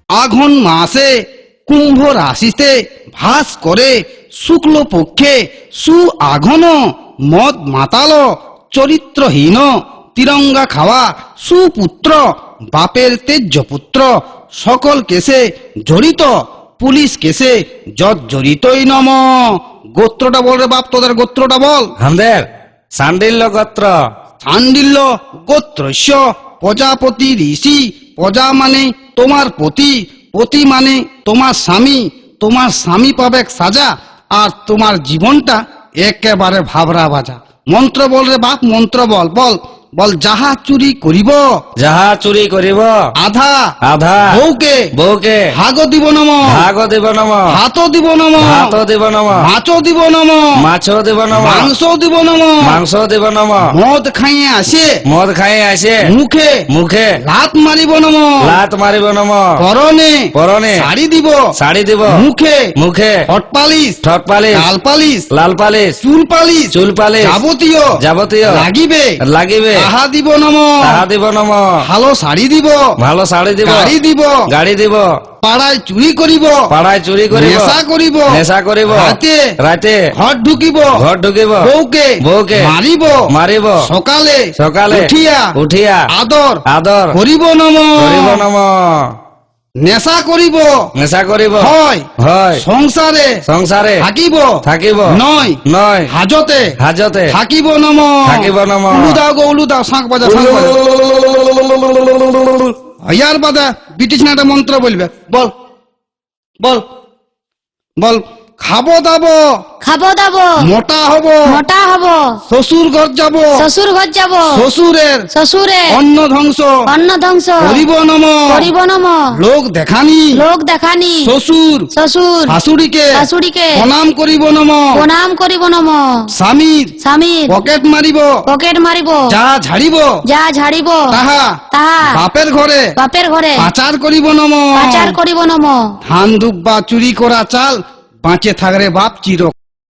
আঘন মাসে কুম্ভ রাশিতে ভাস করে শুক্ল পক্ষে সু আঘন মদ মাতাল চরিত্রহীন তিরঙ্গা খাওয়া সুপুত্র বাপের তেজ্য পুত্র সকল কেসে জড়িত পুলিশ কেসে জর্জরিতই নম। গোত্রটা বল রে বাপ, তোদের গোত্রটা বল। আমাদের সান্ডিল্য গোত্র। সান্ডিল্য গোত্রস্য প্রজাপতি ঋষি। প্রজা মানে তোমার পতি, পতি মানে তোমার স্বামী। তোমার স্বামী পাবে সাজা, আর তোমার জীবনটা একেবারে ভাবরা বাজা। মন্ত্র বল রে বাপ, মন্ত্র বল বল বল। যাহা চুরি করিব যাহা চুরি করিব আধা আধা বউকে বউকে ভাগ দিব নম। ভাগ দিব নম। হাত দিব নম। ভাত দিব নম। মাছ দিব নম। মাছ দিব নম। মাংস দিব নম। মাংস দিব নম। মদ খাইয়ে আসে মদ খাই আসে মুখে মুখে লাত মারিব নম। লাত মারিব নম। পরনে পরনে শাড়ি দিব। শাড়ি দিব মুখে মুখে হট পালিশ ঠট পালিশ লাল পালিশ লাল পালিশ চুল পালিশ চুল পালিশ যাবতীয় যাবতীয় লাগিবে লাগিবে তাহা দিব নম। তাহা দিব নম। ভালো শাড়ি দিব। ভালো শাড়ি দিব গাড়ি দিব। গাড়ি দিব পাড়ায় চুরি করিব। পাড়ায় চুরি করিব নেশা করিব। নেশা করিব রাতে রাতে ঘর ঢুকিব। ঘর ঢুকিব বউকে বউকে মারিব। মারিব সকালে সকালে উঠিয়া উঠিয়া আদর আদর করিব নম। করিব নম। নেশা করিব। নেশা করিব হয় হয় সংসারে সংসারে থাকিব থাকিব নয় নয় হাজতে হাজতে থাকিব নম। থাকিব নম। উলু দাও গো উলু দাও, শাঁখ বাজা শাঁখ বাজা। ইয়ার বাদা ব্রিটিশ না একটা মন্ত্র বলবে। বল বল বল। খাবো দাবো খাবো দাবো মোটা হব মোটা হব শ্বশুর ঘর যাব শ্বশুর ঘর যাব শ্বশুরের শ্বশুরে অন্ন ধ্বংস অন্ন ধ্বংস করিব নম। করিব নম। লোক দেখানি লোক দেখানি শ্বশুর শ্বশুর শাশুড়িকে শাশুড়িকে প্রণাম করিব নম। প্রণাম করিব নম। স্বামীর স্বামীর পকেট মারিব পকেট মারিব যা ঝাড়িব যা ঝাড়িব তাহা তাহা বাপের ঘরে বাপের ঘরে পাচার করিব নম। পাচার করিব নম। ধান দুব্বা চুরি করা চাল বাঁচে থাকরে বাপ চির